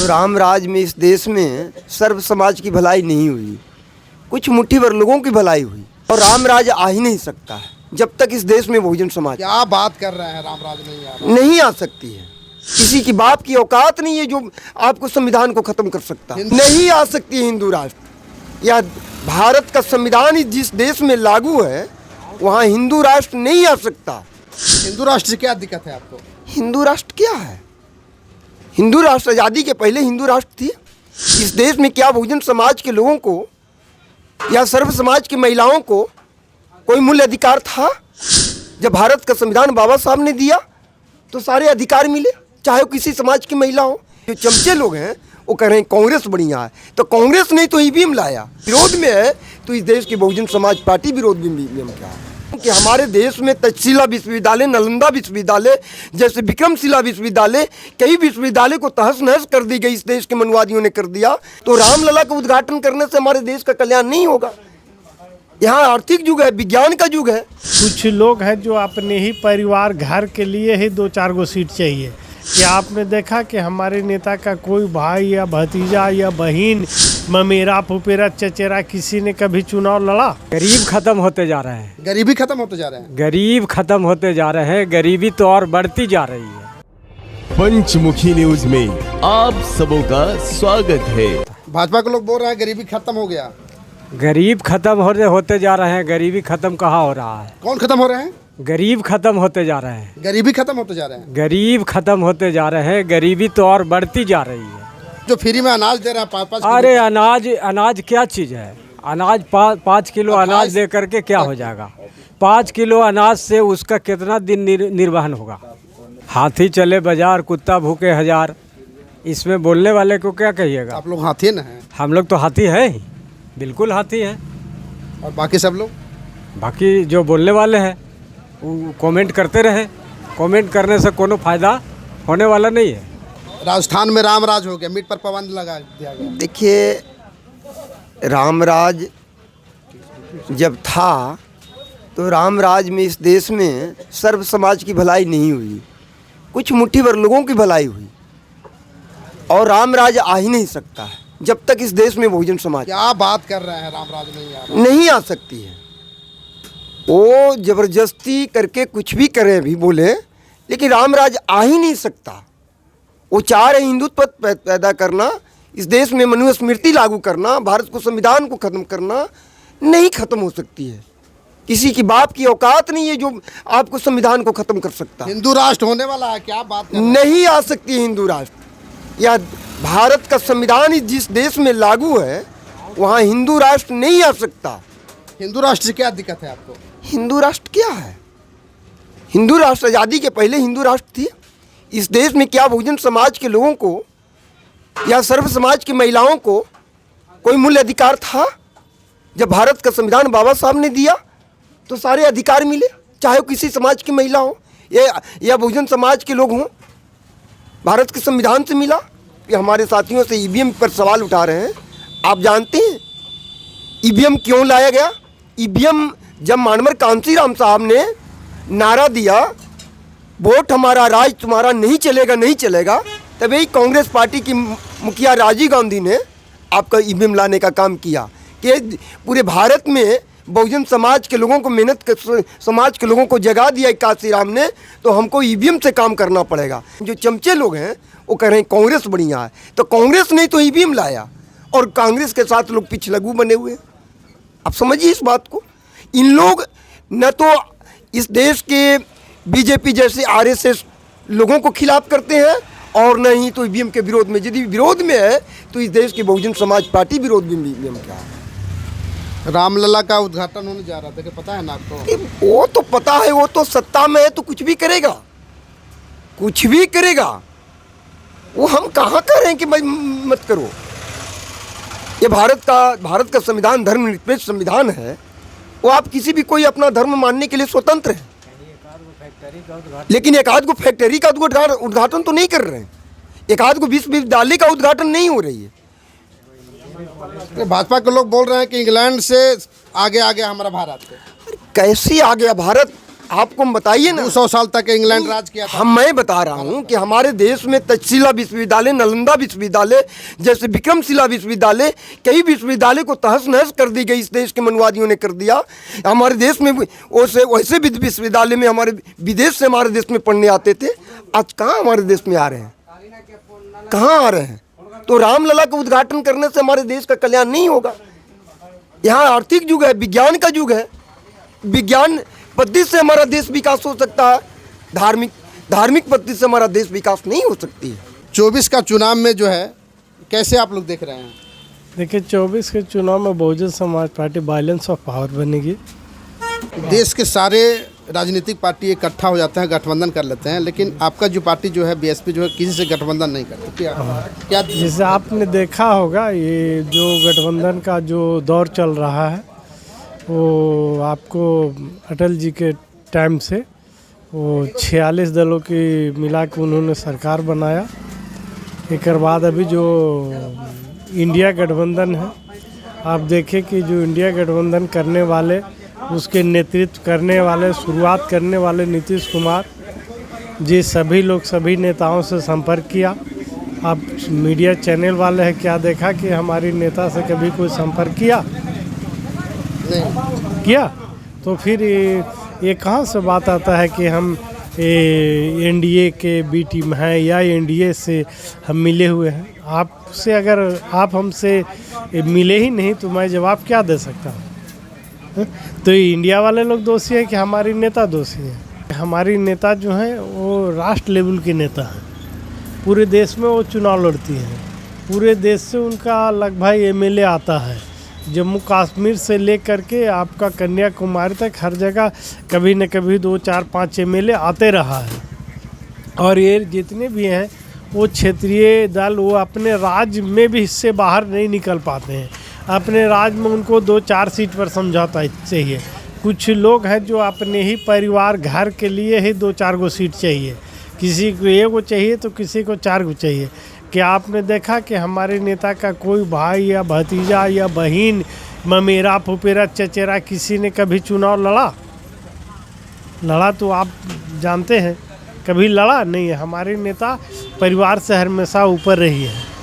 तो राम राज में इस देश में सर्व समाज की भलाई नहीं हुई, कुछ मुट्ठी भर लोगों की भलाई हुई। और राम राज आ ही नहीं सकता है जब तक इस देश में बहुजन समाज। क्या बात कर रहे हैं, राम राज नहीं आ रहा? नहीं आ सकती है, किसी की बाप की औकात नहीं है जो आपको संविधान को खत्म कर सकता है। नहीं आ सकती है हिंदू राष्ट्र, या भारत का संविधान जिस देश में लागू है वहाँ हिंदू राष्ट्र नहीं आ सकता। हिंदू राष्ट्र से क्या दिक्कत है आपको? हिंदू राष्ट्र क्या है? हिंदू राष्ट्र आज़ादी के पहले हिंदू राष्ट्र थी। इस देश में क्या बहुजन समाज के लोगों को या सर्व समाज की महिलाओं को कोई मूल्य अधिकार था? जब भारत का संविधान बाबा साहब ने दिया तो सारे अधिकार मिले, चाहे वो किसी समाज की महिला हो। जो चमचे लोग हैं वो कह रहे हैं कांग्रेस बढ़िया है, तो कांग्रेस नहीं तो ईवीएम लाया। विरोध में है तो इस देश की बहुजन समाज पार्टी विरोध में ईवीएम क्या है कि हमारे देश में तक्षशिला विश्वविद्यालय, नालंदा विश्वविद्यालय जैसे विक्रमशिला विश्वविद्यालय, कई विश्वविद्यालय को तहस नहस कर दी गई, इस देश के मनुवादियों ने कर दिया। तो रामलला का उद्घाटन करने से हमारे देश का कल्याण नहीं होगा। यहाँ आर्थिक युग है, विज्ञान का युग है। कुछ लोग हैं जो अपने ही परिवार घर के लिए ही 2-4 गो सीट चाहिए। क्या आपने देखा कि हमारे नेता का कोई भाई या भतीजा या बहन, ममेरा फुफेरा चचेरा किसी ने कभी चुनाव लड़ा? गरीब खत्म होते जा रहे हैं, गरीबी खत्म होते जा रहे हैं, गरीब खत्म होते जा रहे हैं, गरीबी तो और बढ़ती जा रही है। पंचमुखी न्यूज में आप सबों का स्वागत है। भाजपा के लोग बोल रहे हैं गरीबी खत्म हो गया। गरीब खत्म होते जा रहे हैं, गरीबी खत्म कहाँ हो रहा है? कौन खत्म हो रहे हैं? गरीब खत्म होते जा रहे हैं, गरीबी खत्म होते जा रहे हैं, गरीब खत्म होते जा रहे हैं, गरीबी तो और बढ़ती जा रही है। जो फ्री में अनाज दे रहा है 5-5 किलो। अरे अनाज क्या चीज़ है? अनाज 5 किलो अनाज दे करके क्या हो जाएगा? 5 किलो अनाज से उसका कितना दिन निर्वहन होगा? हाथी चले बाजार, कुत्ता भूखे हजार। इसमें बोलने वाले को क्या कहिएगा? आप लोग हाथी न हैं? हम लोग तो हाथी हैं ही, बिल्कुल हाथी हैं। और बाकी सब लोग? बाकी जो बोलने वाले हैं वो कमेंट करते रहे। कमेंट करने से कोनो फायदा होने वाला नहीं है। राजस्थान में राम राज हो गया, मीट पर पाबंदी लगा दिया गया। देखिए, रामराज जब था तो रामराज में इस देश में सर्व समाज की भलाई नहीं हुई, कुछ मुट्ठी भर लोगों की भलाई हुई। और रामराज आ ही नहीं सकता है जब तक इस देश में बहुजन समाज। क्या बात कर रहे हैं, राम राज नहीं आ रहा? नहीं आ सकती है। वो जबरदस्ती करके कुछ भी करें भी बोले, लेकिन रामराज आ ही नहीं सकता। वो चाह रहे हिंदुत्व पैदा करना, इस देश में मनुस्मृति लागू करना, भारत को संविधान को खत्म करना। नहीं खत्म हो सकती है, किसी की बाप की औकात नहीं है जो आपको संविधान को खत्म कर सकता। हिंदू राष्ट्र होने वाला है, क्या बात कर रहे हैं? नहीं आ सकती है हिंदू राष्ट्र, या भारत का संविधान जिस देश में लागू है वहाँ हिंदू राष्ट्र नहीं आ सकता। हिंदू राष्ट्र से क्या दिक्कत है आपको? हिंदू राष्ट्र क्या है? हिंदू राष्ट्र आज़ादी के पहले हिंदू राष्ट्र थी। इस देश में क्या बहुजन समाज के लोगों को या सर्व समाज की महिलाओं को कोई मूल्य अधिकार था? जब भारत का संविधान बाबा साहब ने दिया तो सारे अधिकार मिले, चाहे वो किसी समाज की महिला हो या बहुजन समाज के लोग हों। भारत के संविधान से मिला। कि हमारे साथियों से ईवीएम पर सवाल उठा रहे हैं। आप जानते हैं ईवीएम क्यों लाया गया? ईवीएम जब मानवर कांसीराम साहब ने नारा दिया, वोट हमारा राज तुम्हारा नहीं चलेगा, नहीं चलेगा, तब यही कांग्रेस पार्टी की मुखिया राजीव गांधी ने आपका ईवीएम लाने का काम किया कि पूरे भारत में बहुजन समाज के लोगों को, मेहनत के समाज के लोगों को जगा दिया कांसीराम ने, तो हमको ईवीएम से काम करना पड़ेगा। जो चमचे लोग हैं वो कह रहे हैं कांग्रेस बढ़िया है, तो कांग्रेस नहीं तो ईवीएम लाया, और कांग्रेस के साथ लोग पिछलगू बने हुए हैं। आप समझिए इस बात को। इन लोग न तो इस देश के बीजेपी जैसे आरएसएस लोगों को खिलाफ करते हैं, और न ही तो ईवीएम के विरोध में। यदि विरोध में है तो इस देश की बहुजन समाज पार्टी विरोध में ईवीएम क्या है? रामलला का उद्घाटन होने जा रहा था, कि पता है ना आपको? वो तो पता है, वो तो सत्ता में है तो कुछ भी करेगा, कुछ भी करेगा। वो हम कहाँ कह रहे हैं कि भाई मत करो। ये भारत का संविधान धर्मनिरपेक्ष संविधान है। वो आप किसी भी कोई अपना धर्म मानने के लिए स्वतंत्र है, लेकिन एक आध को फैक्ट्री का उद्घाटन तो नहीं कर रहे हैं, एक आध को विश्वविद्यालय का उद्घाटन नहीं हो रही है। भाजपा के लोग बोल रहे हैं कि इंग्लैंड से आगे आ गया हमारा भारत। कैसे आ गया भारत? आपको बताइए ना। 200 साल तक इंग्लैंड राज किया था। मैं बता रहा हूँ कि हमारे देश में तक्षशिला विश्वविद्यालय, नालंदा विश्वविद्यालय जैसे विक्रमशिला विश्वविद्यालय, कई विश्वविद्यालय को तहस नहस कर दी गई, इस देश के मनवादियों ने कर दिया। हमारे देश में वैसे विश्वविद्यालय में हमारे विदेश से हमारे देश में पढ़ने आते थे, आज कहाँ हमारे देश में आ रहे हैं, कहाँ आ रहे हैं? तो रामलला का उद्घाटन करने से हमारे देश का कल्याण नहीं होगा। यहाँ आर्थिक युग है, विज्ञान का युग है, विज्ञान पद्धति से हमारा देश विकास हो सकता है, धार्मिक पद्धति से हमारा देश विकास नहीं हो सकती है। 24 का चुनाव में जो है कैसे आप लोग देख रहे हैं? देखिए 24 के चुनाव में Bahujan Samaj party balance of power बनेगी। देश के सारे राजनीतिक पार्टी इकट्ठा हो जाते हैं, गठबंधन कर लेते हैं, लेकिन आपका जो पार्टी जो है बीएसपी जो है किसी से गठबंधन नहीं करती। क्या जैसे आपने देखा होगा, ये जो गठबंधन का जो दौर चल रहा है वो आपको अटल जी के टाइम से वो 46 दलों की मिला के उन्होंने सरकार बनाया। एक बाद अभी जो इंडिया गठबंधन है, आप देखें कि जो इंडिया गठबंधन करने वाले, उसके नेतृत्व करने वाले, शुरुआत करने वाले नीतीश कुमार जी, सभी लोग सभी नेताओं से संपर्क किया। आप मीडिया चैनल वाले हैं, क्या देखा कि हमारी नेता से कभी कोई संपर्क किया? किया? तो फिर ये कहाँ से बात आता है कि हम एनडीए के बी टीम हैं या एनडीए से हम मिले हुए हैं? आपसे अगर आप हमसे मिले ही नहीं तो मैं जवाब क्या दे सकता हूँ? तो इंडिया वाले लोग दोषी हैं कि हमारी नेता दोषी हैं? हमारी नेता जो हैं वो राष्ट्र लेवल के नेता हैं, पूरे देश में वो चुनाव लड़ती हैं, पूरे देश से उनका लगभग एमएलए आता है, जम्मू कश्मीर से लेकर के आपका कन्याकुमारी तक हर जगह कभी न कभी 2, 4, 5 एमएलए आते रहा है। और ये जितने भी हैं वो क्षेत्रीय दल, वो अपने राज्य में भी इससे बाहर नहीं निकल पाते हैं। अपने राज्य में उनको 2-4 सीट पर समझौता चाहिए। कुछ लोग हैं जो अपने ही परिवार घर के लिए ही 2-4 गो सीट चाहिए, किसी को 1 गो चाहिए तो किसी को 4 गो चाहिए। क्या आपने देखा कि हमारे नेता का कोई भाई या भतीजा या बहन, ममेरा, फुफेरा, चचेरा किसी ने कभी चुनाव लड़ा तो आप जानते हैं, कभी लड़ा नहीं है। हमारे नेता परिवार से हमेशा ऊपर रही है।